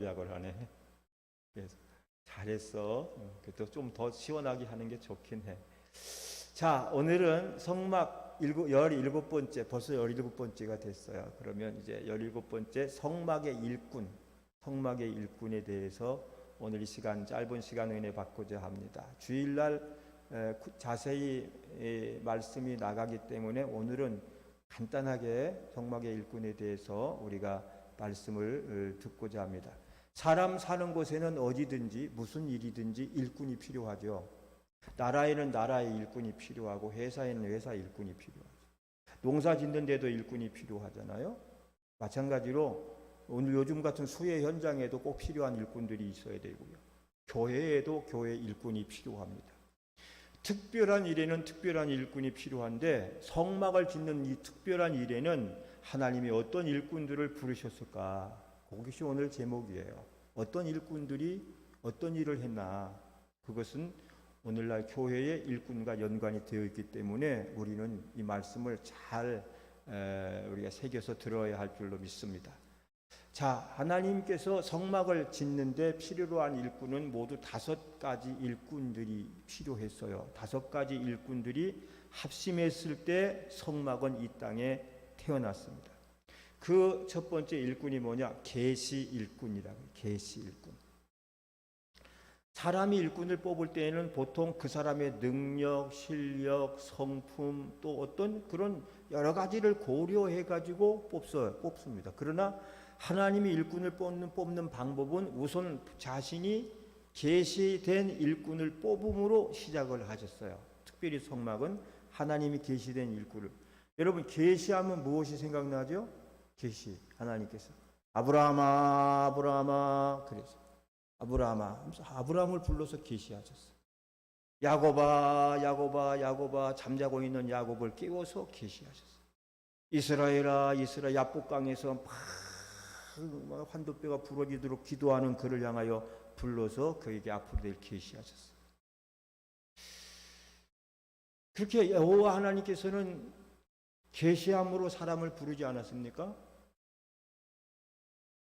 약을 하네. 그래서 잘했어. 그래도 좀 더 시원하게 하는 게 좋긴 해. 자, 오늘은 성막 17번째, 벌써 17번째가 됐어요. 그러면 이제 17번째 성막의 일꾼, 성막의 일꾼에 대해서 오늘 이 시간, 짧은 시간 은혜 받고자 합니다. 주일날 자세히 말씀이 나가기 때문에 오늘은 간단하게 성막의 일꾼에 대해서 우리가 말씀을 듣고자 합니다. 사람 사는 곳에는 어디든지 무슨 일이든지 일꾼이 필요하죠. 나라에는 나라의 일꾼이 필요하고 회사에는 회사 일꾼이 필요하죠. 농사 짓는 데도 일꾼이 필요하잖아요. 마찬가지로 오늘 요즘 같은 수해 현장에도 꼭 필요한 일꾼들이 있어야 되고요. 교회에도 교회 일꾼이 필요합니다. 특별한 일에는 특별한 일꾼이 필요한데 성막을 짓는 이 특별한 일에는 하나님이 어떤 일꾼들을 부르셨을까? 그것이 오늘 제목이에요. 어떤 일꾼들이 어떤 일을 했나? 그것은 오늘날 교회의 일꾼과 연관이 되어 있기 때문에 우리는 이 말씀을 잘 우리가 새겨서 들어야 할 줄로 믿습니다. 자, 하나님께서 성막을 짓는데 필요로 한 일꾼은 모두 5가지 일꾼들이 필요했어요. 5가지 일꾼들이 합심했을 때 성막은 이 땅에 태어났습니다. 그 첫 번째 일꾼이 뭐냐? 계시 일꾼이라고. 계시 일꾼. 사람이 일꾼을 뽑을 때에는 보통 그 사람의 능력, 실력, 성품 또 어떤 그런 여러 가지를 고려해 가지고 뽑습니다. 그러나 하나님이 일꾼을 뽑는 방법은 우선 자신이 계시된 일꾼을 뽑음으로 시작을 하셨어요. 특별히 성막은 하나님이 계시된 일꾼을. 여러분 계시하면 무엇이 생각나죠? 계시. 하나님께서 아브라함아 아브라함아 그래서 아브라함을 불러서 계시하셨어요. 야곱아 야곱아 야곱아 잠자고 있는 야곱을 깨워서 계시하셨어요. 이스라엘아 이스라엘 야복강에서 막 환도뼈가 부러지도록 기도하는 그를 향하여 불러서 그에게 앞으로 될 계시하셨어요. 그렇게 여호와 하나님께서는 계시함으로 사람을 부르지 않았습니까?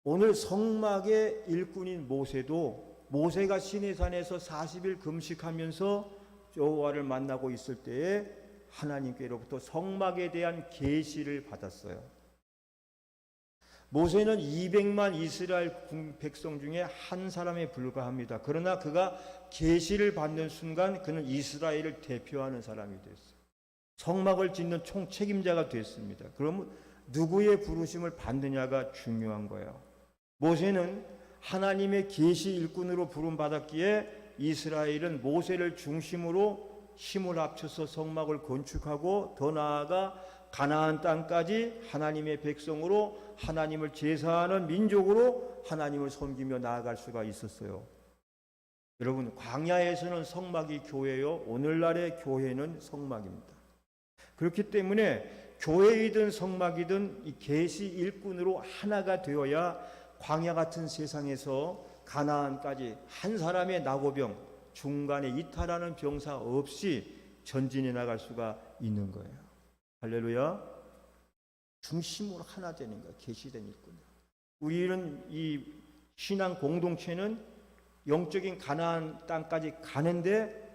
오늘 성막의 일꾼인 모세가 시내산에서 40일 금식하면서 여호와를 만나고 있을 때에 하나님께로부터 성막에 대한 계시를 받았어요. 모세는 200만 이스라엘 백성 중에 한 사람에 불과합니다. 그러나 그가 계시를 받는 순간 그는 이스라엘을 대표하는 사람이 됐어요. 성막을 짓는 총책임자가 됐습니다. 그러면 누구의 부르심을 받느냐가 중요한 거예요. 모세는 하나님의 계시 일꾼으로 부름받았기에 이스라엘은 모세를 중심으로 힘을 합쳐서 성막을 건축하고 더 나아가 가나안 땅까지 하나님의 백성으로 하나님을 제사하는 민족으로 하나님을 섬기며 나아갈 수가 있었어요. 여러분 광야에서는 성막이 교회요, 오늘날의 교회는 성막입니다. 그렇기 때문에 교회이든 성막이든 이 계시 일꾼으로 하나가 되어야 광야 같은 세상에서 가나안까지 한 사람의 나고병, 중간에 이탈하는 병사 없이 전진해 나갈 수가 있는 거예요. 할렐루야. 중심으로 하나 되는 거예요. 계시된 일꾼. 우리는 이 신앙 공동체는 영적인 가나안 땅까지 가는데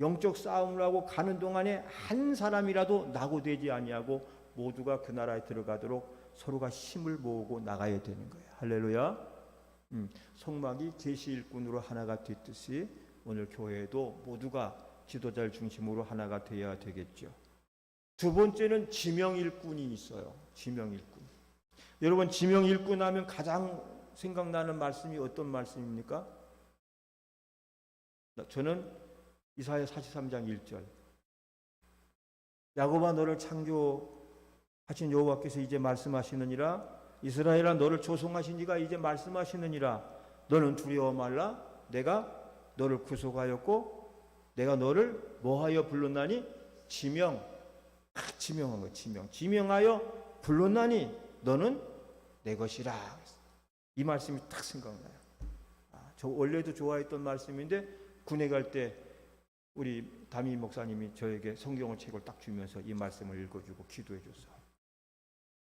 영적 싸움을 하고 가는 동안에 한 사람이라도 낙오되지 아니하고 모두가 그 나라에 들어가도록 서로가 힘을 모으고 나가야 되는 거예요. 할렐루야. 성막이 계시 일꾼으로 하나가 됐듯이 오늘 교회도 모두가 지도자를 중심으로 하나가 되어야 되겠죠. 두 번째는 지명 일꾼이 있어요. 지명 일꾼. 여러분 지명 일꾼 하면 가장 생각나는 말씀이 어떤 말씀입니까? 저는 이사야 43장 1절. 야곱아 너를 창조하신 여호와께서 이제 말씀하시느니라. 이스라엘아 너를 조성하신 이가 이제 말씀하시느니라. 너는 두려워 말라. 내가 너를 구속하였고 내가 너를 뭐하여 불렀나니? 지명한 거. 지명하여 불렀나니 너는 내 것이라. 이 말씀이 딱 생각나요. 저 원래도 좋아했던 말씀인데 군에 갈 때 우리 담임 목사님이 저에게 성경을 책을 딱 주면서 이 말씀을 읽어주고 기도해 줬어요.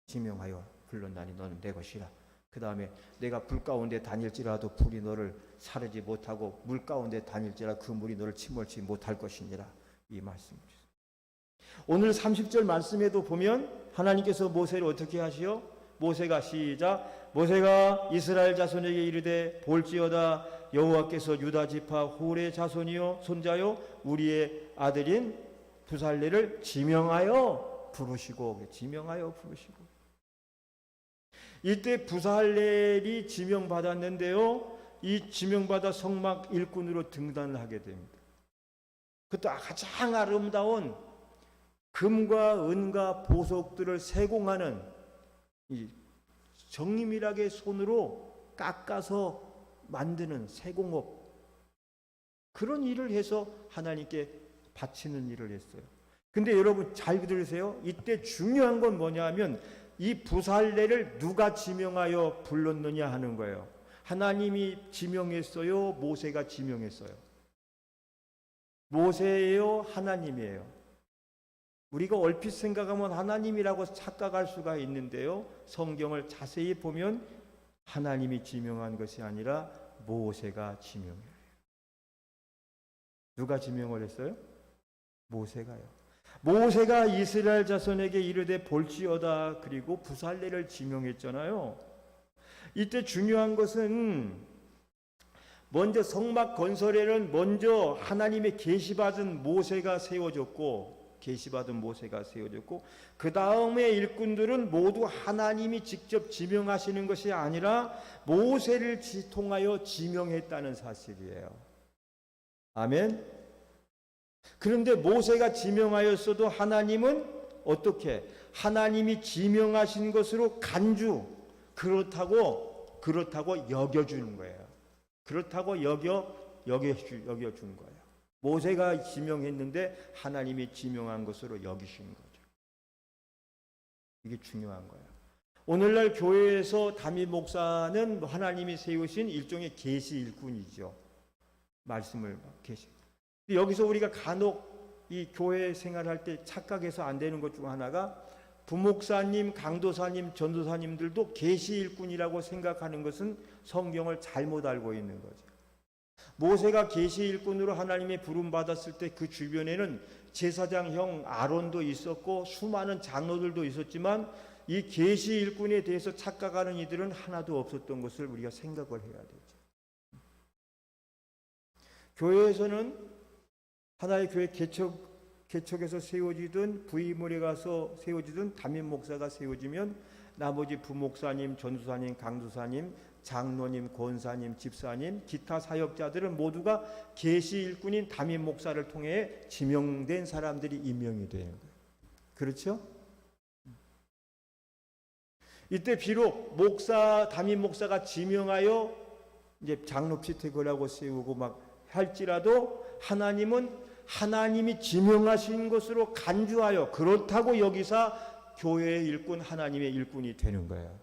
지명하여 불렀나니 너는 내 것이라. 그 다음에 내가 불 가운데 다닐지라도 불이 너를 사르지 못하고 물 가운데 다닐지라도 그 물이 너를 침몰치 못할 것이니라. 이 말씀입니다. 오늘 30절 말씀에도 보면 하나님께서 모세를 어떻게 하시오? 모세가 시작. 모세가 이스라엘 자손에게 이르되 볼지어다 여호와께서 유다 지파 훌의 자손이요 손자요 우리의 아들인 부살레를 지명하여 부르시고. 지명하여 부르시고. 이때 부살렐이 지명받았는데요, 이 지명받아 성막 일꾼으로 등단을 하게 됩니다. 그것도 가장 아름다운 금과 은과 보석들을 세공하는 이 정밀하게 손으로 깎아서 만드는 세공업, 그런 일을 해서 하나님께 바치는 일을 했어요. 근데 여러분 잘 들으세요. 이때 중요한 건 뭐냐 하면 이 부살레를 누가 지명하여 불렀느냐 하는 거예요. 하나님이 지명했어요? 모세가 지명했어요? 모세예요? 하나님이에요? 우리가 얼핏 생각하면 하나님이라고 착각할 수가 있는데요, 성경을 자세히 보면 하나님이 지명한 것이 아니라 모세가 지명해요. 누가 지명을 했어요? 모세가요. 모세가 이스라엘 자손에게 이르되 볼지어다, 그리고 부살레를 지명했잖아요. 이때 중요한 것은 먼저 성막 건설에는 먼저 하나님의 계시받은 모세가 세워졌고, 그 다음에 일꾼들은 모두 하나님이 직접 지명하시는 것이 아니라 모세를 통하여 지명했다는 사실이에요. 아멘. 그런데 모세가 지명하였어도 하나님은 어떻게? 하나님이 지명하신 것으로 그렇다고 여겨주는 거예요. 그렇다고 여겨준 거예요. 모세가 지명했는데 하나님이 지명한 것으로 여기신 거죠. 이게 중요한 거예요. 오늘날 교회에서 담임 목사는 하나님이 세우신 일종의 계시 일꾼이죠. 말씀을 계시. 여기서 우리가 간혹 이 교회 생활할 때 착각해서 안 되는 것 중 하나가, 부목사님, 강도사님, 전도사님들도 계시 일꾼이라고 생각하는 것은 성경을 잘못 알고 있는 거죠. 모세가 계시 일꾼으로 하나님의 부름 받았을 때 그 주변에는 제사장형 아론도 있었고 수많은 장로들도 있었지만 이 계시 일꾼에 대해서 착각하는 이들은 하나도 없었던 것을 우리가 생각을 해야 되죠. 교회에서는 하나의 교회 개척에서 세워지든 부임을에 가서 세워지든 담임 목사가 세워지면 나머지 부목사님, 전도사님, 강도사님, 장로님, 권사님, 집사님, 기타 사역자들은 모두가 계시 일꾼인 담임 목사를 통해 지명된 사람들이 임명이 되는 거예요. 그렇죠? 이때 비록 담임 목사가 지명하여 이제 장로 피테고라고 세우고 막 할지라도 하나님이 지명하신 것으로 간주하여 그렇다고 여기사 교회의 일꾼, 하나님의 일꾼이 되는 거예요.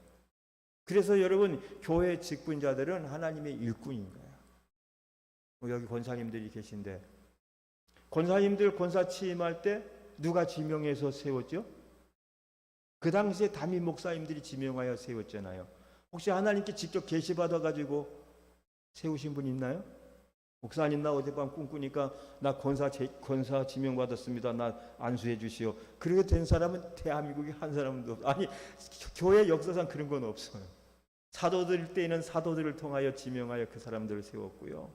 그래서 여러분, 교회 직분자들은 하나님의 일꾼인 거예요. 여기 권사님들이 계신데, 권사님들 권사 취임할 때 누가 지명해서 세웠죠? 그 당시에 담임 목사님들이 지명하여 세웠잖아요. 혹시 하나님께 직접 계시 받아가지고 세우신 분 있나요? 목사님, 나 어젯밤 꿈꾸니까 나 권사 지명 받았습니다. 나 안수해 주시오. 그렇게 된 사람은 대한민국에 한 사람도 없어요. 아니, 교회 역사상 그런 건 없어요. 사도들 때에는 사도들을 통하여 지명하여 그 사람들을 세웠고요.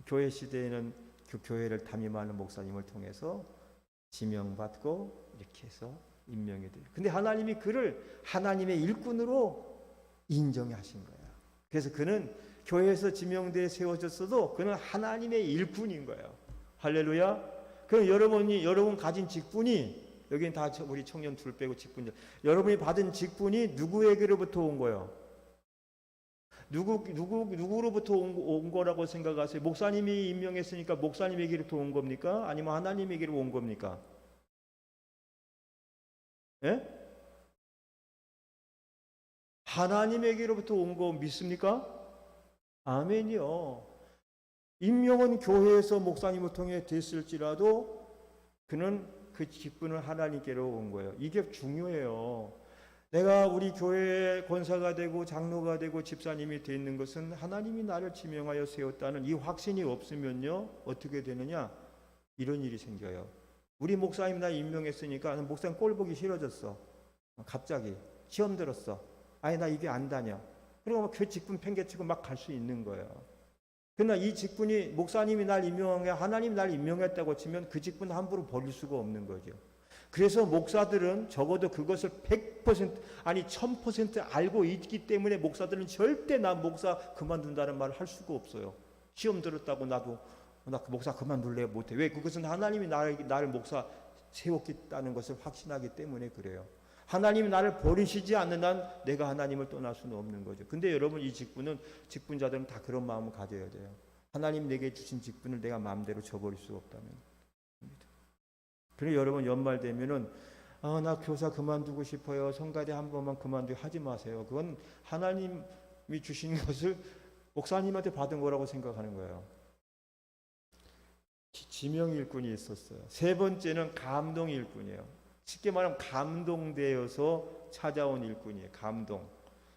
교회 시대에는 그 교회를 담임하는 목사님을 통해서 지명받고 이렇게 해서 임명이 돼요. 근데 하나님이 그를 하나님의 일꾼으로 인정하신 거예요. 그래서 그는 교회에서 지명되어 세워졌어도 그는 하나님의 일꾼인 거예요. 할렐루야. 그럼 여러분 가진 직분이, 여기는 다 우리 청년 둘 빼고 직분자, 여러분이 받은 직분이 누구에게로부터 온 거예요? 누구로부터 온 거라고 생각하세요? 목사님이 임명했으니까 목사님에게로부터 온 겁니까? 아니면 하나님에게로 온 겁니까? 예? 하나님에게로부터 온 거 믿습니까? 아멘이요. 임명은 교회에서 목사님을 통해 됐을지라도 그는 그 직분을 하나님께로 온 거예요. 이게 중요해요. 내가 우리 교회의 권사가 되고 장로가 되고 집사님이 되 있는 것은 하나님이 나를 지명하여 세웠다는 이 확신이 없으면요, 어떻게 되느냐? 이런 일이 생겨요. 우리 목사님 나 임명했으니까 목사님 꼴 보기 싫어졌어. 갑자기 시험 들었어. 아니 나 이게 안 다녀. 그리고 그 직분 팽개치고 막 갈 수 있는 거예요. 그러나 이 직분이 목사님이 날 임명한 게 하나님 날 임명했다고 치면 그 직분 함부로 버릴 수가 없는 거죠. 그래서 목사들은 적어도 그것을 100% 아니 1000% 알고 있기 때문에 목사들은 절대 나 목사 그만둔다는 말을 할 수가 없어요. 시험 들었다고 나도 나 목사 그만둘래 못해. 왜? 그것은 하나님이 나를 목사 세웠다는 것을 확신하기 때문에 그래요. 하나님이 나를 버리시지 않는 한 내가 하나님을 떠날 수는 없는 거죠. 근데 여러분 이 직분자들은 다 그런 마음을 가져야 돼요. 하나님 내게 주신 직분을 내가 마음대로 저버릴 수 없다면. 그래서 여러분 연말 되면은 나 교사 그만두고 싶어요. 성가대 한 번만 그만두고 하지 마세요. 그건 하나님이 주신 것을 목사님한테 받은 거라고 생각하는 거예요. 지명 일꾼이 있었어요. 세 번째는 감동 일꾼이에요. 쉽게 말하면 감동되어서 찾아온 일꾼이에요. 감동.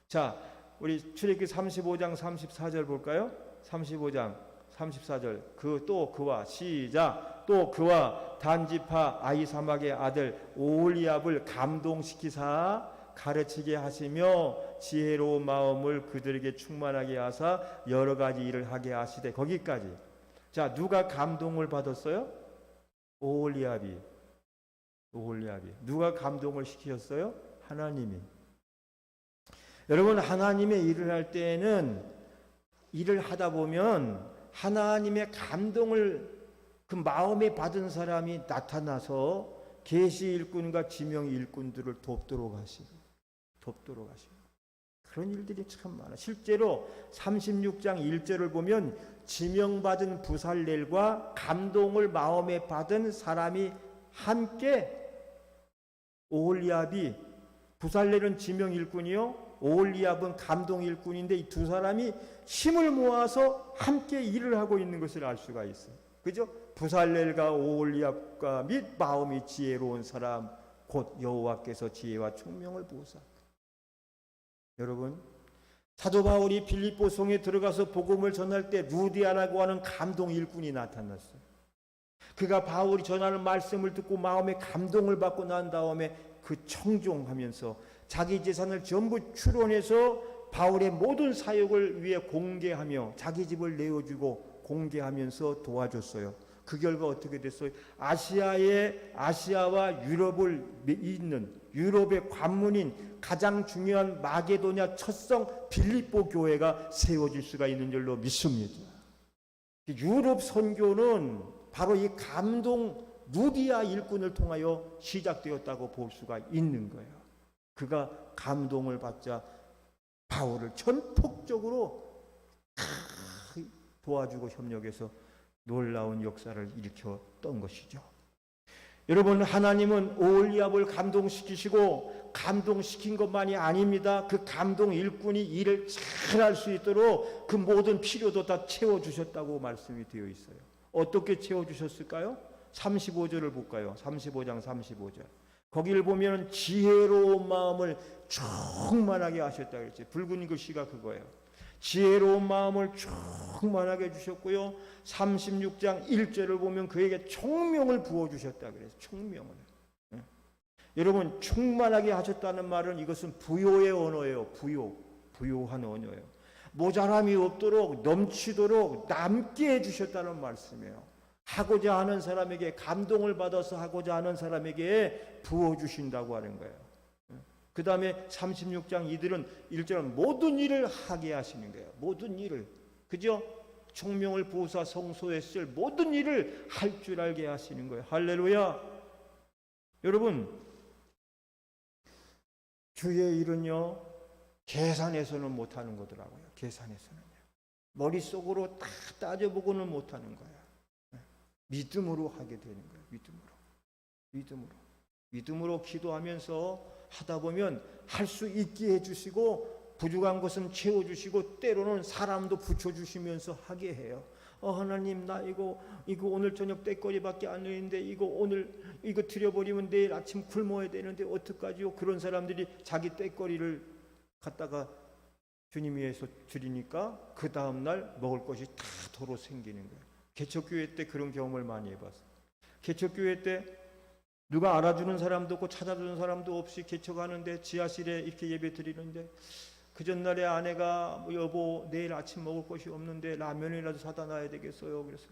자, 우리 출애굽기 35장 34절 볼까요? 35장 34절. 그와 시작. 또 그와 단지파 아히사막의 아들 오홀리압을 감동시키사 가르치게 하시며 지혜로운 마음을 그들에게 충만하게 하사 여러 가지 일을 하게 하시되. 거기까지. 자, 누가 감동을 받았어요? 오홀리압이. 누가 감동을 시키셨어요? 하나님이. 여러분 하나님의 일을 할 때에는 일을 하다 보면 하나님의 감동을 그 마음에 받은 사람이 나타나서 계시 일꾼과 지명 일꾼들을 돕도록 하시고 그런 일들이 참 많아. 실제로 36장 1절을 보면 지명받은 부살렐과 감동을 마음에 받은 사람이 함께 오홀리압이 부살렐은 지명 일꾼이요 오홀리압은 감동 일꾼인데 이 두 사람이 힘을 모아서 함께 일을 하고 있는 것을 알 수가 있어요. 그죠? 부살렐과 오홀리압과 및 마음이 지혜로운 사람 곧 여호와께서 지혜와 총명을 보사. 여러분 사도 바울이 빌립보 성에 들어가서 복음을 전할 때 루디아라고 하는 감동 일꾼이 나타났어요. 그가 바울이 전하는 말씀을 듣고 마음에 감동을 받고 난 다음에 그 청종하면서 자기 재산을 전부 추론해서 바울의 모든 사역을 위해 공개하며 자기 집을 내어주고 공개하면서 도와줬어요. 그 결과 어떻게 됐어요? 아시아와 유럽을 잇는 유럽의 관문인 가장 중요한 마게도냐 첫성 빌립보 교회가 세워질 수가 있는 줄로 믿습니다. 유럽 선교는 바로 이 감동 루디아 일꾼을 통하여 시작되었다고 볼 수가 있는 거예요. 그가 감동을 받자 바울을 전폭적으로 도와주고 협력해서 놀라운 역사를 일으켰던 것이죠. 여러분 하나님은 오홀리압을 감동시키시고 감동시킨 것만이 아닙니다. 그 감동 일꾼이 일을 잘할 수 있도록 그 모든 필요도 다 채워주셨다고 말씀이 되어 있어요. 어떻게 채워주셨을까요? 35절을 볼까요? 35장 35절. 거기를 보면 지혜로운 마음을 충만하게 하셨다 그랬지. 붉은 글씨가 그거예요. 지혜로운 마음을 충만하게 해주셨고요. 36장 1절을 보면 그에게 총명을 부어주셨다 그래서 총명을. 여러분 충만하게 하셨다는 말은 이것은 부요의 언어예요. 부요한 언어예요. 모자람이 없도록 넘치도록 남게 해주셨다는 말씀이에요. 하고자 하는 사람에게 감동을 받아서 하고자 하는 사람에게 부어주신다고 하는 거예요. 그 다음에 36장 1절은 모든 일을 하게 하시는 거예요. 모든 일을. 그죠? 총명을 부어서 성소에 쓸 모든 일을 할 줄 알게 하시는 거예요. 할렐루야. 여러분 주의 일은요 계산해서는 못하는 거더라고요. 계산해서는요. 머릿속으로 다 따져보고는 못하는 거예요. 믿음으로 하게 되는 거예요. 믿음으로 기도하면서 하다 보면 할 수 있게 해주시고 부족한 것은 채워주시고 때로는 사람도 붙여주시면서 하게 해요. 하나님 나 이거 오늘 저녁 떼거리밖에 안 되는데 이거 오늘 이거 드려버리면 내일 아침 굶어야 되는데 어떡하지요? 그런 사람들이 자기 떼거리를 갖다가 주님 위해서 드리니까 그 다음날 먹을 것이 다 도로 생기는 거예요. 개척교회 때 그런 경험을 많이 해봤어요. 개척교회 때 누가 알아주는 사람도 없고 찾아주는 사람도 없이 개척하는데 지하실에 이렇게 예배 드리는데 그 전날에 아내가 여보 내일 아침 먹을 것이 없는데 라면이라도 사다 놔야 되겠어요. 그래서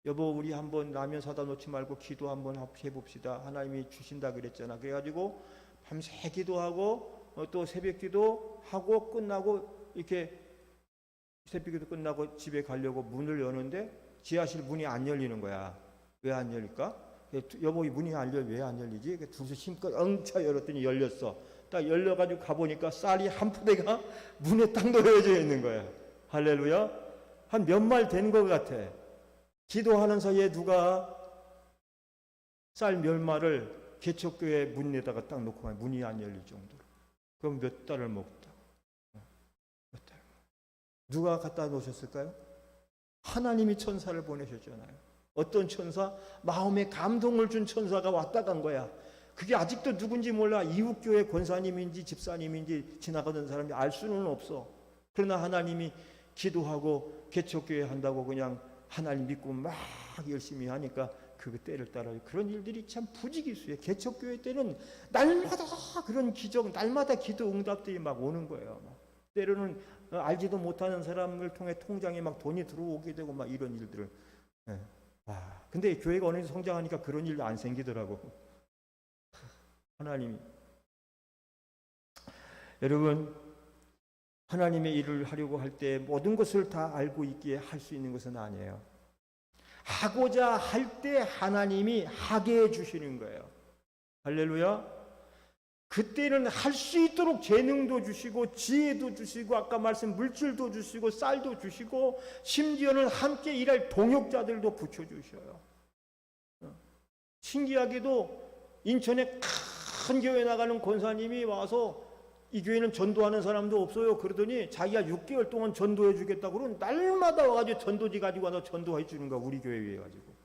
여보 우리 한번 라면 사다 놓지 말고 기도 한번 해봅시다. 하나님이 주신다 그랬잖아. 그래가지고 밤새 기도하고 또 새벽 기도하고 끝나고 이렇게 새벽 기도 끝나고 집에 가려고 문을 여는데 지하실 문이 안 열리는 거야. 왜 안 열릴까? 여보 이 문이 왜 안 열리지? 둘이서 힘껏 엉차 열었더니 열렸어. 딱 열려가지고 가보니까 쌀이 한 푸대가 문에 딱 놓여져 있는 거야. 할렐루야. 한 몇 말 된 것 같아. 기도하는 사이에 누가 쌀 몇 말을 개척교회 문에다가 딱 놓고 가면 문이 안 열릴 정도로. 그럼 몇 달을 먹다. 몇 달. 누가 갖다 놓으셨을까요? 하나님이 천사를 보내셨잖아요. 어떤 천사? 마음에 감동을 준 천사가 왔다 간 거야. 그게 아직도 누군지 몰라. 이웃교회 권사님인지 집사님인지 지나가던 사람이 알 수는 없어. 그러나 하나님이 기도하고 개척교회 한다고 그냥 하나님 믿고 막 열심히 하니까 그 때를 따라요. 그런 일들이 참 부지기수예요. 개척교회 때는 날마다 그런 기적, 날마다 기도 응답들이 막 오는 거예요. 때로는 알지도 못하는 사람을 통해 통장에 막 돈이 들어오게 되고 막 이런 일들을. 근데 교회가 어느 정도 성장하니까 그런 일도 안 생기더라고. 하나님이. 여러분, 하나님의 일을 하려고 할 때 모든 것을 다 알고 있기에 할 수 있는 것은 아니에요. 하고자 할 때 하나님이 하게 해주시는 거예요. 할렐루야. 그때는 할 수 있도록 재능도 주시고 지혜도 주시고 아까 말씀 물질도 주시고 쌀도 주시고 심지어는 함께 일할 동역자들도 붙여주셔요. 신기하게도 인천에 큰 교회 나가는 권사님이 와서 이 교회는 전도하는 사람도 없어요. 그러더니 자기가 6개월 동안 전도해 주겠다고 그러면 날마다 와가지고 전도지 가지고 와서 전도해 주는 거야. 우리 교회 위에 가지고.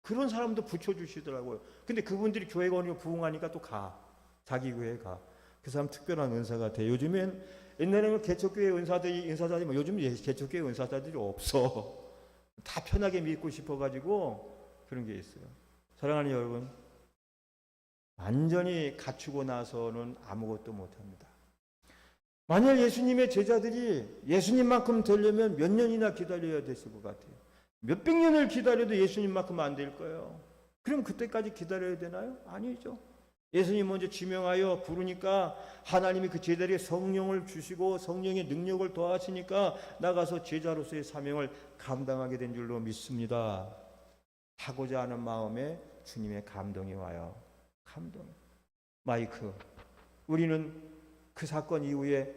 그런 사람도 붙여주시더라고요. 근데 그분들이 교회가 어느 부흥하니까 또 가. 자기 교회에 가. 그 사람 특별한 은사가 돼. 요즘엔 옛날에는 개척교회 은사자들이 요즘 개척교회 은사자들이 없어. 다 편하게 믿고 싶어가지고 그런 게 있어요. 사랑하는 여러분, 완전히 갖추고 나서는 아무것도 못합니다. 만약 예수님의 제자들이 예수님만큼 되려면 몇 년이나 기다려야 됐을 것 같아요. 몇백 년을 기다려도 예수님만큼 안 될 거예요. 그럼 그때까지 기다려야 되나요? 아니죠. 예수님 먼저 지명하여 부르니까 하나님이 그 제자들에게 성령을 주시고 성령의 능력을 더하시니까 나가서 제자로서의 사명을 감당하게 된 줄로 믿습니다. 하고자 하는 마음에 주님의 감동이 와요. 감동. 마이크. 우리는 그 사건 이후에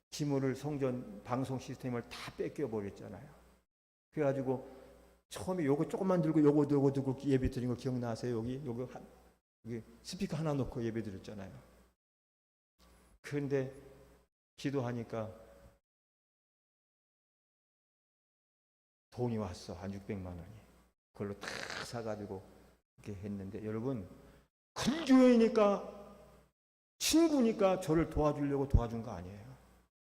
기물을 성전 방송 시스템을 다 뺏겨버렸잖아요. 그래가지고 처음에 요거 조금만 들고 요거 들고 예배 드린 거 기억나세요? 여기 스피커 하나 놓고 예배 드렸잖아요. 그런데 기도하니까 돈이 왔어. 한 600만 원이. 그걸로 다 사가지고 이렇게 했는데 여러분 큰 교회니까 친구니까 저를 도와주려고 도와준 거 아니에요.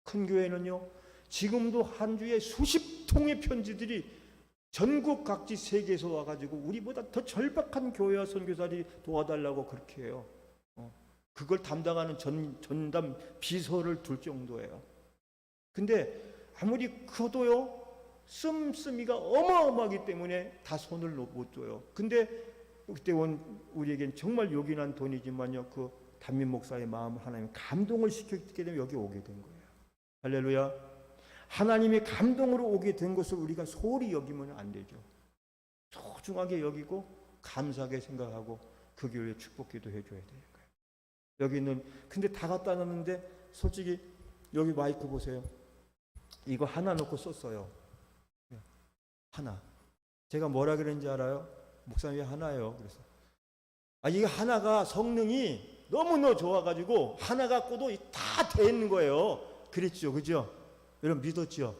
큰 교회는요 지금도 한 주에 수십 통의 편지들이 전국 각지 세계에서 와가지고 우리보다 더 절박한 교회와 선교사들이 도와달라고 그렇게 해요. 그걸 담당하는 전담 비서를 둘 정도예요. 근데 아무리 커도요 씀씀이가 어마어마하기 때문에 다 손을 못 줘요. 근데 그때 우리에겐 정말 요긴한 돈이지만요 그 담임 목사의 마음을 하나님 감동을 시켰기 때문에 여기 오게 된 거예요. 할렐루야. 하나님의 감동으로 오게 된 것을 우리가 소홀히 여기면 안 되죠. 소중하게 여기고 감사하게 생각하고 그 교회에 축복기도 해줘야 되는 거예요. 여기는 근데 다 갖다 놨는데 솔직히 여기 마이크 보세요. 이거 하나 놓고 썼어요. 하나. 제가 뭐라 그랬는지 알아요? 목사님이 하나예요. 그래서 이게 하나가 성능이 너무너무 좋아가지고 하나 갖고도 다 돼 있는 거예요. 그랬죠, 그죠? 여러분 믿었죠?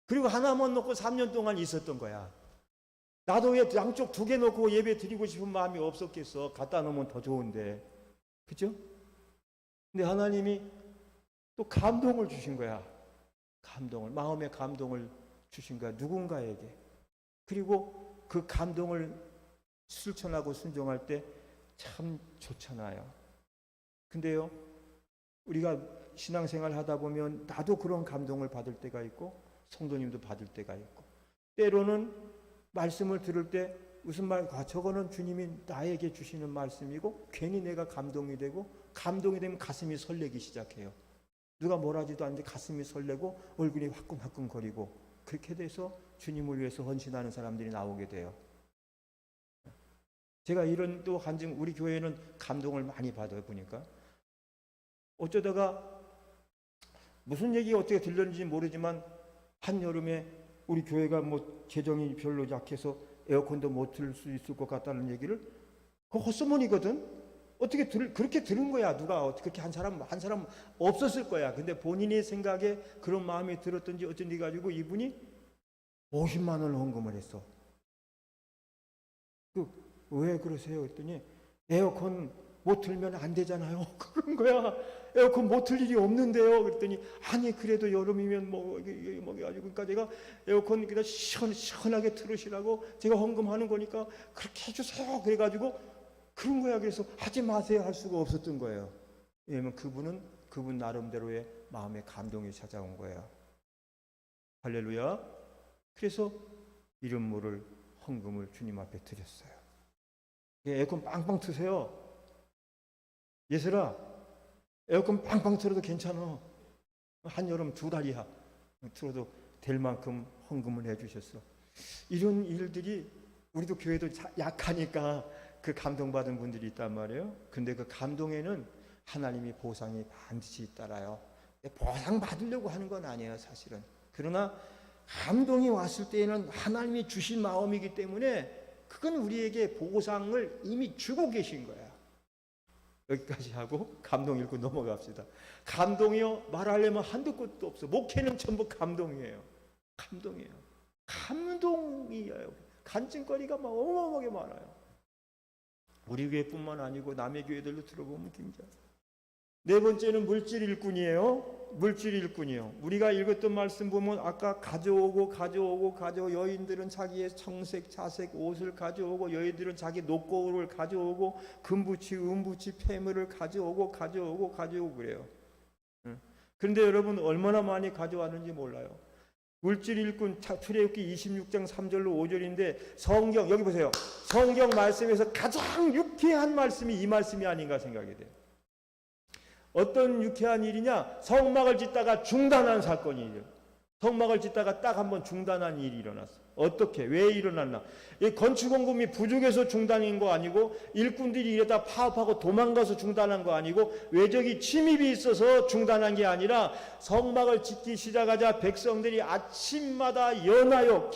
그리고 하나만 놓고 3년 동안 있었던 거야. 나도 왜 양쪽 2개 놓고 예배 드리고 싶은 마음이 없었겠어. 갖다 놓으면 더 좋은데. 그죠? 근데 하나님이 또 감동을 주신 거야. 감동을, 마음의 감동을 주신 거야. 누군가에게. 그리고 그 감동을 실천하고 순종할 때 참 좋잖아요. 근데요, 우리가 신앙생활 하다 보면 나도 그런 감동을 받을 때가 있고 성도님도 받을 때가 있고, 때로는 말씀을 들을 때 무슨 말, 저거는 주님이 나에게 주시는 말씀이고 괜히 내가 감동이 되고, 감동이 되면 가슴이 설레기 시작해요. 누가 뭘 하지도 않는데 가슴이 설레고 얼굴이 화끈화끈거리고, 그렇게 돼서 주님을 위해서 헌신하는 사람들이 나오게 돼요. 제가 이런 또 한증, 우리 교회는 감동을 많이 받아요. 보니까 어쩌다가 무슨 얘기가 어떻게 들렸는지 모르지만 한여름에 우리 교회가 뭐 재정이 별로 약해서 에어컨도 못 틀 수 있을 것 같다는 얘기를, 그거 헛소문이거든. 어떻게 그렇게 들은 거야. 누가 그렇게 한 사람 없었을 거야. 근데 본인의 생각에 그런 마음이 들었던지 어쩐지 가지고 이분이 50만 원을 헌금을 했어. 왜 그러세요? 했더니 에어컨 못 틀면 안 되잖아요. 그런 거야. 에어컨 못 틀 일이 없는데요. 그랬더니 아니 그래도 여름이면 뭐 가지고, 그러니까 제가 에어컨 그냥 시원하게 틀으시라고 제가 헌금하는 거니까 그렇게 해주세요. 그래가지고 그런 거야. 그래서 하지 마세요 할 수가 없었던 거예요. 왜냐면 그분 나름대로의 마음의 감동이 찾아온 거예요. 할렐루야. 그래서 이름 모를 헌금을 주님 앞에 드렸어요. 에어컨 빵빵 트세요. 예슬아, 에어컨 빵빵 틀어도 괜찮아. 한여름 2달이야. 틀어도 될 만큼 헌금을 해주셨어. 이런 일들이, 우리도 교회도 약하니까 그 감동받은 분들이 있단 말이에요. 근데 그 감동에는 하나님이 보상이 반드시 따라요. 보상 받으려고 하는 건 아니에요, 사실은. 그러나 감동이 왔을 때에는 하나님이 주신 마음이기 때문에 그건 우리에게 보상을 이미 주고 계신 거야. 여기까지 하고 감동 읽고 넘어갑시다. 감동이요, 말하려면 한두 끝도 없어. 목회는 전부 감동이에요. 감동이에요. 감동이에요. 간증거리가 막 어마어마하게 많아요. 우리 교회뿐만 아니고 남의 교회들도 들어보면 굉장히. 네 번째는 물질 일꾼이에요. 물질 일꾼이요. 우리가 읽었던 말씀 보면 아까 가져오고 여인들은 자기의 청색, 자색 옷을 가져오고, 여인들은 자기 녹고울을 가져오고, 금부치, 은부치, 폐물을 가져오고 그래요. 그런데 여러분 얼마나 많이 가져왔는지 몰라요. 물질 일꾼, 출애굽기 26장 3절로 5절인데 성경, 여기 보세요. 성경 말씀에서 가장 유쾌한 말씀이 이 말씀이 아닌가 생각이 돼요. 어떤 유쾌한 일이냐? 성막을 짓다가 중단한 사건이에요. 성막을 짓다가 딱 한번 중단한 일이 일어났어. 어떻게? 왜 일어났나? 이 건축원금이 부족해서 중단인 거 아니고, 일꾼들이 이러다 파업하고 도망가서 중단한 거 아니고, 외적이 침입이 있어서 중단한 게 아니라, 성막을 짓기 시작하자 백성들이 아침마다 연하여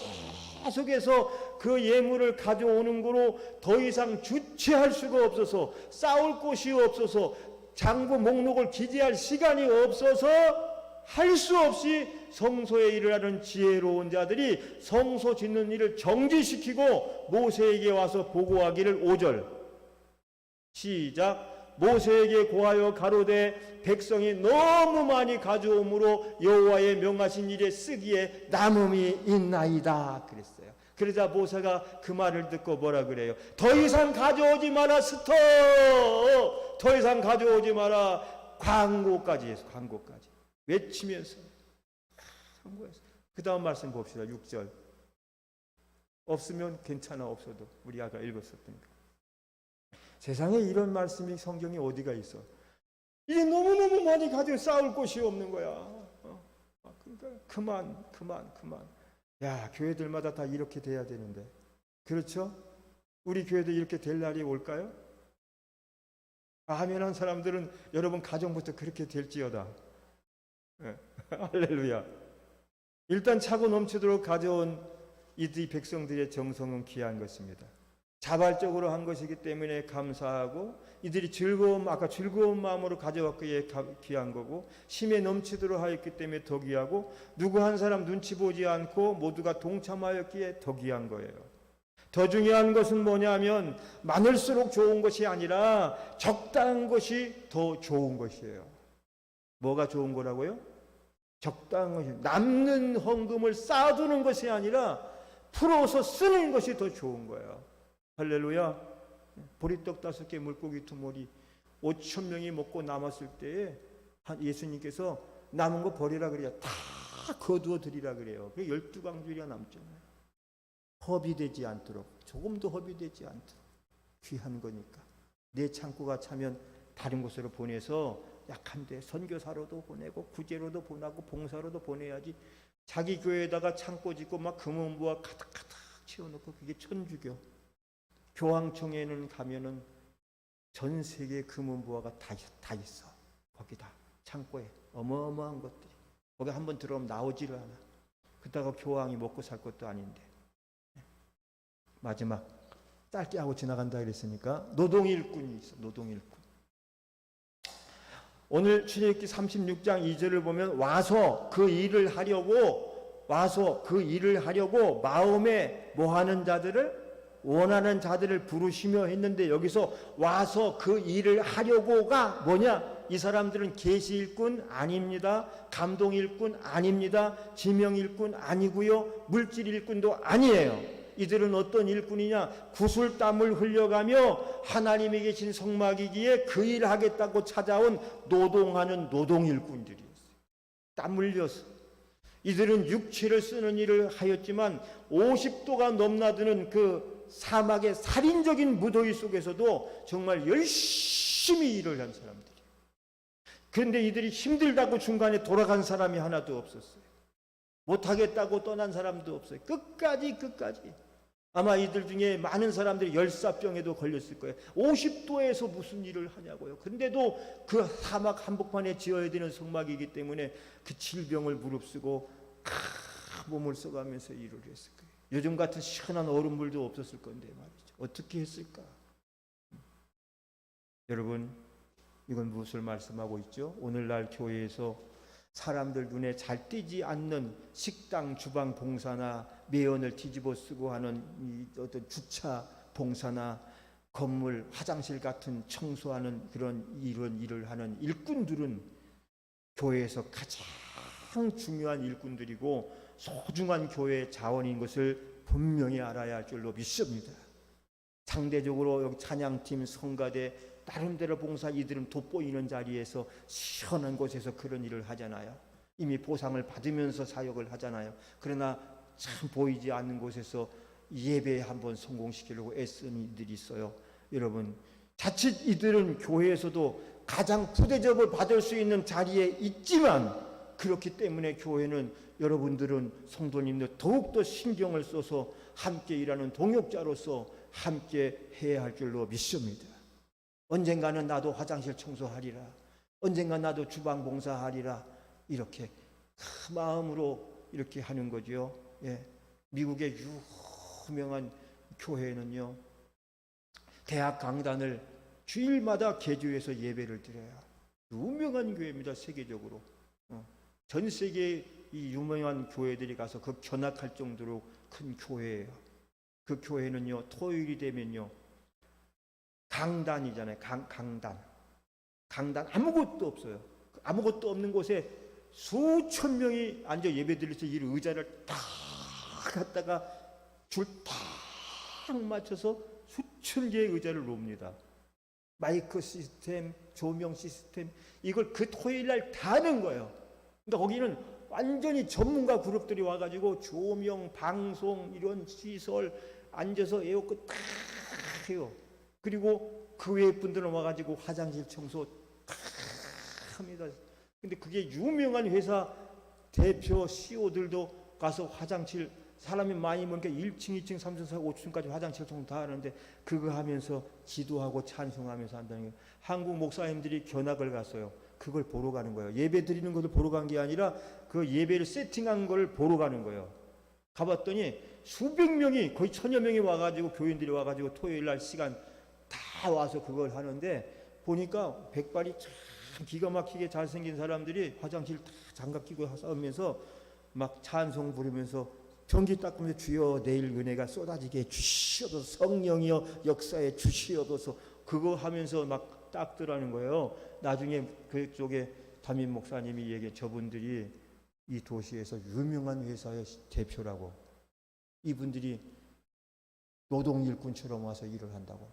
계속해서 그 예물을 가져오는 거로 더 이상 주체할 수가 없어서, 싸울 곳이 없어서, 장부 목록을 기재할 시간이 없어서 할 수 없이 성소에 일을 하는 지혜로운 자들이 성소 짓는 일을 정지시키고 모세에게 와서 보고하기를. 5절 시작. 모세에게 고하여 가로되 백성이 너무 많이 가져오므로 여호와의 명하신 일에 쓰기에 남음이 있나이다 그랬어요. 그러자 모세가 그 말을 듣고 뭐라 그래요? 더 이상 가져오지 마라. 스톱. 더 이상 가져오지 마라. 광고까지 해서, 광고까지 외치면서 선고했어요. 그 다음 말씀 봅시다. 6절. 없으면 괜찮아. 없어도. 우리 아까 읽었었으니까. 세상에 이런 말씀이, 성경이 어디가 있어? 이게 너무너무 많이 가지고 싸울 곳이 없는 거야. 그러니까 그만. 야, 교회들마다 다 이렇게 돼야 되는데. 그렇죠? 우리 교회도 이렇게 될 날이 올까요? 아멘 한 사람들은 여러분 가정부터 그렇게 될지어다. 할렐루야. 일단 차고 넘치도록 가져온 이 백성들의 정성은 귀한 것입니다. 자발적으로 한 것이기 때문에 감사하고, 이들이 아까 즐거운 마음으로 가져왔기에 귀한 거고, 힘에 넘치도록 하였기 때문에 더 귀하고, 누구 한 사람 눈치 보지 않고 모두가 동참하였기에 더 귀한 거예요. 더 중요한 것은 뭐냐면 많을수록 좋은 것이 아니라 적당한 것이 더 좋은 것이에요. 뭐가 좋은 거라고요? 적당한 것이, 남는 헌금을 쌓아두는 것이 아니라 풀어서 쓰는 것이 더 좋은 거예요. 할렐루야. 보리떡 5개 물고기 2마리 5,000명이 먹고 남았을 때에 예수님께서 남은 거 버리라 그래요. 다 거두어 드리라 그래요. 12광주리가 남잖아요. 허비되지 않도록, 조금도 허비되지 않도록 귀한 거니까. 내 창고가 차면 다른 곳으로 보내서 약한데 선교사로도 보내고 구제로도 보내고 봉사로도 보내야지. 자기 교회에다가 창고 짓고 막 금은부와 가득가득 채워놓고 그게 천주교. 교황청에는 가면은 전 세계 금은부화가 다 있어. 거기다 창고에 어마어마한 것들이. 거기 한번 들어오면 나오지를 않아. 그러다가 교황이 먹고 살 것도 아닌데. 마지막 짧게 하고 지나간다 그랬으니까 노동일꾼이 있어. 노동일꾼. 오늘 출애굽기 36장 2절을 보면 와서 그 일을 하려고 마음에 뭐하는 자들을, 원하는 자들을 부르시며 했는데, 여기서 와서 그 일을 하려고가 뭐냐? 이 사람들은 계시일꾼 아닙니다. 감동일꾼 아닙니다. 지명일꾼 아니고요. 물질일꾼도 아니에요. 이들은 어떤 일꾼이냐? 구슬땀을 흘려가며 하나님이 계신 성막이기에 그 일을 하겠다고 찾아온 노동하는 노동일꾼들이었어요. 땀 흘려서. 이들은 육체를 쓰는 일을 하였지만 50도가 넘나드는 그 사막의 살인적인 무더위 속에서도 정말 열심히 일을 한 사람들이에요. 그런데 이들이 힘들다고 중간에 돌아간 사람이 하나도 없었어요. 못하겠다고 떠난 사람도 없어요. 끝까지. 아마 이들 중에 많은 사람들이 열사병에도 걸렸을 거예요. 50도에서 무슨 일을 하냐고요. 근데도 그 사막 한복판에 지어야 되는 성막이기 때문에 그 질병을 무릅쓰고 몸을 써가면서 일을 했을 거예요. 요즘 같은 시원한 얼음물도 없었을 건데 말이죠. 어떻게 했을까? 여러분, 이건 무엇을 말씀하고 있죠? 오늘날 교회에서 사람들 눈에 잘 띄지 않는 식당 주방 봉사나 매연을 뒤집어 쓰고 하는 이 어떤 주차 봉사나 건물 화장실 같은 청소하는 이런 일을 하는 일꾼들은 교회에서 가장 중요한 일꾼들이고 소중한 교회의 자원인 것을 분명히 알아야 할 줄로 믿습니다. 상대적으로 여기 찬양팀, 성가대 나름대로 봉사, 이들은 돋보이는 자리에서 시원한 곳에서 그런 일을 하잖아요. 이미 보상을 받으면서 사역을 하잖아요. 그러나 참 보이지 않는 곳에서 예배에 한번 성공시키려고 애쓰는 이들이 있어요. 여러분, 자칫 이들은 교회에서도 가장 부대접을 받을 수 있는 자리에 있지만, 그렇기 때문에 교회는, 여러분들은 성도님들 더욱더 신경을 써서 함께 일하는 동역자로서 함께 해야 할 줄로 믿습니다. 언젠가는 나도 화장실 청소하리라, 언젠가 나도 주방 봉사하리라, 이렇게 그 마음으로 이렇게 하는 거죠. 예. 미국의 유명한 교회는요, 대학 강단을 주일마다 개조해서 예배를 드려요. 유명한 교회입니다. 세계적으로. 전 세계 이 유명한 교회들이 가서 그 견학할 정도로 큰 교회예요. 그 교회는요, 토요일이 되면요, 강단이잖아요. 강단 아무것도 없어요. 아무것도 없는 곳에 수천 명이 앉아 예배드릴 때 이 의자를 딱 갖다가 줄 딱 맞춰서 수천 개의 의자를 놓습니다. 마이크 시스템, 조명 시스템, 이걸 그 토요일날 다 하는 거예요. 그러니까 거기는 완전히 전문가 그룹들이 와가지고 조명, 방송, 이런 시설 앉아서 에어컨 딱 해요. 그리고 그 외의 분들은 와가지고 화장실 청소 다 합니다. 근데 그게 유명한 회사 대표 CEO들도 가서 화장실, 사람이 많이 모니까 1층, 2층, 3층, 4층, 5층까지 화장실 청소 다 하는데 그거 하면서 기도하고 찬송하면서 한다는 거예요. 한국 목사님들이 견학을 갔어요. 그걸 보러 가는 거예요. 예배 드리는 것을 보러 간 게 아니라 그 예배를 세팅한 걸 보러 가는 거예요. 가봤더니 수백 명이, 거의 1000여 명이 와가지고, 교인들이 와가지고 토요일 날 시간 다 와서 그걸 하는데, 보니까 백발이 참 기가 막히게 잘생긴 사람들이 화장실 다 장갑 끼고 싸우면서 막 찬송 부르면서 변기 닦으면서 주여 내일 은혜가 쏟아지게 주시옵소서, 성령이여 역사에 주시옵소서, 그거 하면서 막 닦더라는 거예요. 나중에 그쪽에 담임 목사님이 얘기해, 저분들이 이 도시에서 유명한 회사의 대표라고, 이분들이 노동일꾼처럼 와서 일을 한다고.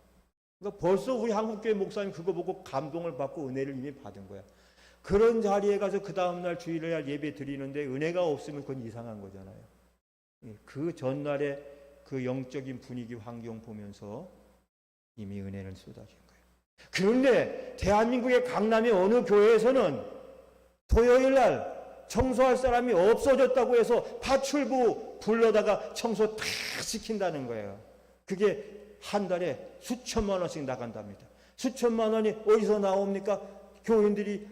그러니까 벌써 우리 한국교회 목사님 그거 보고 감동을 받고 은혜를 이미 받은 거야. 그런 자리에 가서 그 다음날 주일날 예배 드리는데 은혜가 없으면 그건 이상한 거잖아요. 그 전날에 그 영적인 분위기 환경 보면서 이미 은혜는 쏟아진 거예요. 그런데 대한민국의 강남의 어느 교회에서는 토요일날 청소할 사람이 없어졌다고 해서 파출부 불러다가 청소 다 시킨다는 거예요. 그게 한 달에 수천만 원씩 나간답니다. 수천만 원이 어디서 나옵니까? 교인들이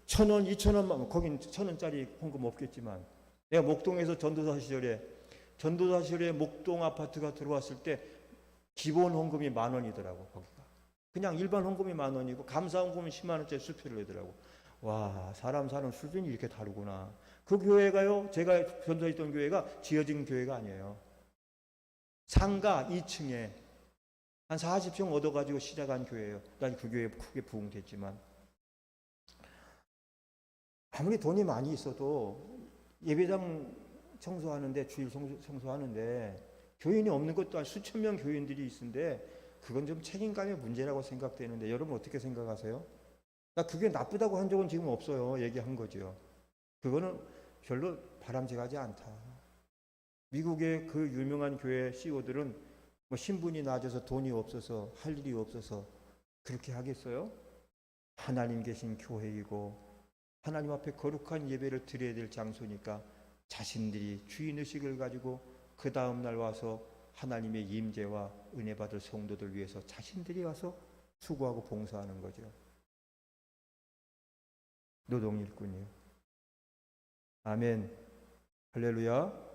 1000원, 2000원만, 거긴 1000원짜리 헌금 없겠지만, 내가 목동에서 전도사 시절에 목동 아파트가 들어왔을 때 기본 헌금이 10,000원이더라고. 거기가 그냥 일반 헌금이 10,000원이고 감사 헌금이 10만 원짜리 수표를 내더라고. 와, 사람 사는 수준이 이렇게 다르구나. 그 교회가요, 제가 전도했던 교회가 지어진 교회가 아니에요. 상가 2층에 한 40평 얻어가지고 시작한 교회예요. 난 그 교회에 크게 부흥됐지만, 아무리 돈이 많이 있어도 예배당 청소하는데, 주일 청소하는데 교인이 없는 것도 한 수천 명 교인들이 있는데 그건 좀 책임감의 문제라고 생각되는데, 여러분 어떻게 생각하세요? 나 그게 나쁘다고 한 적은 지금 없어요. 얘기한 거죠. 그거는 별로 바람직하지 않다. 미국의 그 유명한 교회 CEO들은 뭐 신분이 낮아서 돈이 없어서 할 일이 없어서 그렇게 하겠어요? 하나님 계신 교회이고 하나님 앞에 거룩한 예배를 드려야 될 장소니까 자신들이 주인의식을 가지고 그 다음날 와서 하나님의 임재와 은혜 받을 성도들 위해서 자신들이 와서 수고하고 봉사하는 거죠. 노동일꾼이요. 아멘. 할렐루야.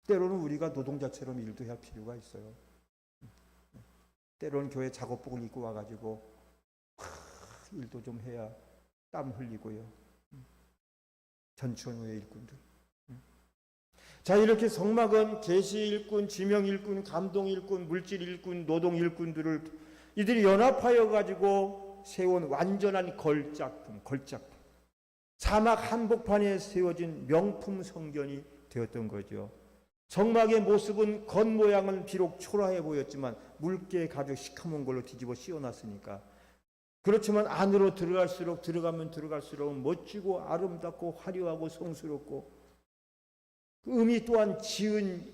때로는 우리가 노동자처럼 일도 할 필요가 있어요. 때로는 교회 작업복을 입고 와가지고 일도 좀 해야 땀 흘리고요. 전천후의 일꾼들. 자, 이렇게 성막은 계시 일꾼, 지명 일꾼, 감동 일꾼, 물질 일꾼, 노동 일꾼들을 이들이 연합하여 가지고 세운 완전한 걸작품. 사막 한복판에 세워진 명품 성전이 되었던 거죠. 성막의 모습은 겉모양은 비록 초라해 보였지만 물기에 가득 시커먼 걸로 뒤집어 씌워놨으니까, 그렇지만 안으로 들어가면 들어갈수록 멋지고 아름답고 화려하고 성스럽고, 의미 또한 지은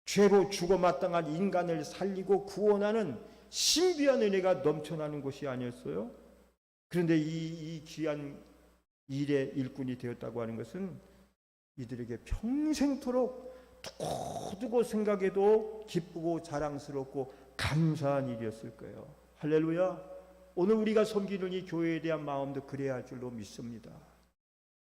죄로 죽어 마땅한 인간을 살리고 구원하는 신비한 은혜가 넘쳐나는 곳이 아니었어요? 그런데 이 귀한 일의 일꾼이 되었다고 하는 것은 이들에게 평생토록 두고두고 생각해도 기쁘고 자랑스럽고 감사한 일이었을 거예요. 할렐루야. 오늘 우리가 섬기는 이 교회에 대한 마음도 그래야 할 줄로 믿습니다.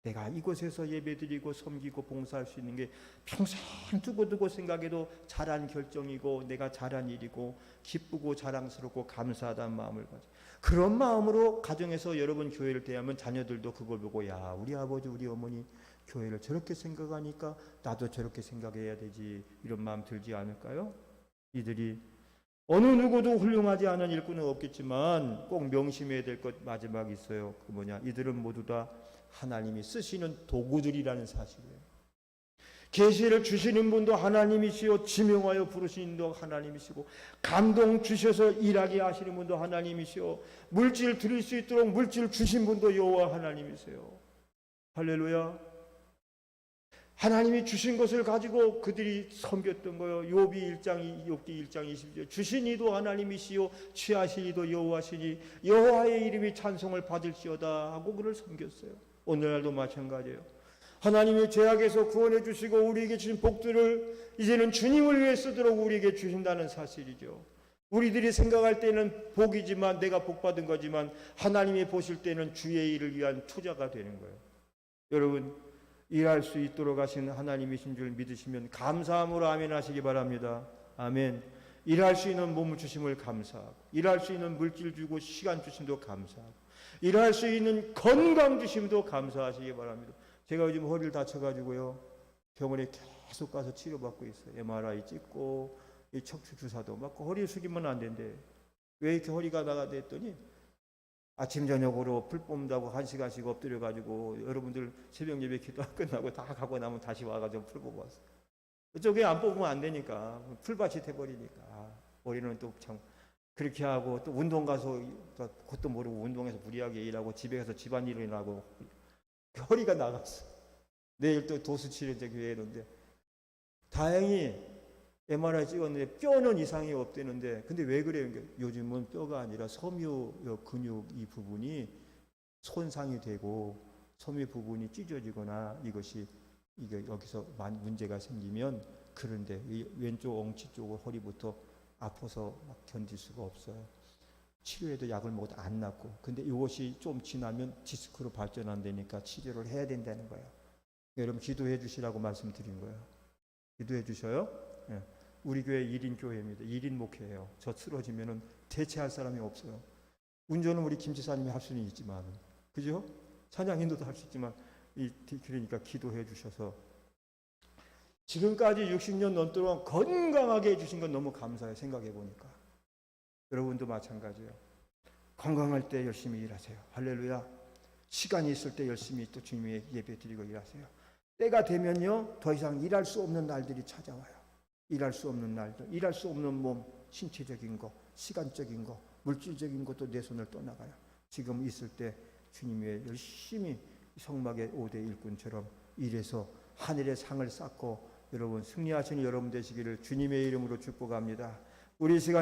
내가 이곳에서 예배드리고 섬기고 봉사할 수 있는 게 평생 두고두고 생각해도 잘한 결정이고 내가 잘한 일이고 기쁘고 자랑스럽고 감사하다는 마음을 가져. 그런 마음으로 가정에서 여러분 교회를 대하면 자녀들도 그걸 보고, 야, 우리 아버지 우리 어머니 교회를 저렇게 생각하니까 나도 저렇게 생각해야 되지, 이런 마음 들지 않을까요? 이들이 어느 누구도 훌륭하지 않은 일꾼은 없겠지만 꼭 명심해야 될 것 마지막에 있어요. 그 뭐냐? 이들은 모두 다 하나님이 쓰시는 도구들이라는 사실이에요. 계시를 주시는 분도 하나님이시요, 지명하여 부르시는 분도 하나님이시고, 감동 주셔서 일하게 하시는 분도 하나님이시요, 물질 드릴 수 있도록 물질 주신 분도 여호와 하나님이세요. 할렐루야. 하나님이 주신 것을 가지고 그들이 섬겼던 거예요. 욥기 1장 20절. 주신 이도 하나님이시요, 취하신 이도 여호와시니 여호와의 이름이 찬송을 받을지어다 하고 그를 섬겼어요. 오늘날도 마찬가지예요. 하나님이 죄악에서 구원해 주시고 우리에게 주신 복들을 이제는 주님을 위해 쓰도록 우리에게 주신다는 사실이죠. 우리들이 생각할 때는 복이지만, 내가 복받은 거지만 하나님이 보실 때는 주의 일을 위한 투자가 되는 거예요. 여러분, 일할 수 있도록 하신 하나님이신 줄 믿으시면 감사함으로 아멘 하시기 바랍니다. 아멘. 일할 수 있는 몸을 주심을 감사하고, 일할 수 있는 물질 주고 시간 주심도 감사하고, 일할 수 있는 건강 주심도 감사하시기 바랍니다. 제가 요즘 허리를 다쳐가지고요, 병원에 계속 가서 치료받고 있어요. MRI 찍고 이 척추 주사도 맞고. 허리 숙이면 안 된대. 왜 이렇게 허리가 나가대 했더니 아침 저녁으로 풀 뽑는다고 1시간씩 엎드려 가지고, 여러분들 새벽 예배 기도 끝나고 다 가고 나면 다시 와가지고 풀 뽑았어. 이쪽에 안 뽑으면 안 되니까, 풀밭이 돼버리니까. 우리는 또 참 그렇게 하고, 또 운동 가서 그것도 모르고 운동해서 무리하게 일하고, 집에 가서 집안일을 하고 허리가 나갔어. 내일 또 도수치료제 교회에 있는데, 다행히 MRI 찍었는데 뼈는 이상이 없대는데, 근데 왜 그래요? 요즘은 뼈가 아니라 섬유 근육 이 부분이 손상이 되고, 섬유 부분이 찢어지거나 이게 여기서 문제가 생기면, 그런데 이 왼쪽 엉치 쪽을 허리부터 아파서 막 견딜 수가 없어요. 치료해도 약을 먹어도 안 낫고, 근데 이것이 좀 지나면 디스크로 발전한다니까 치료를 해야 된다는 거예요. 여러분 기도해 주시라고 말씀드린 거예요. 기도해 주셔요. 예. 우리 교회 1인 교회입니다. 1인 목회예요. 저 쓰러지면은 대체할 사람이 없어요. 운전은 우리 김 지사님이 할 수는 있지만, 그죠? 찬양인도도 할 수 있지만, 그러니까 기도해 주셔서, 지금까지 60년 넘도록 건강하게 해주신 건 너무 감사해요. 생각해 보니까. 여러분도 마찬가지예요. 건강할 때 열심히 일하세요. 할렐루야. 시간이 있을 때 열심히 또 주님의 예배 드리고 일하세요. 때가 되면요, 더 이상 일할 수 없는 날들이 찾아와요. 일할 수 없는 날들, 일할 수 없는 몸, 신체적인 거, 시간적인 거, 물질적인 것도 내 손을 떠나가요. 지금 있을 때 주님의 열심히 성막의 5대 일꾼처럼 일해서 하늘의 상을 쌓고 여러분 승리하시는 여러분 되시기를 주님의 이름으로 축복합니다. 우리 시간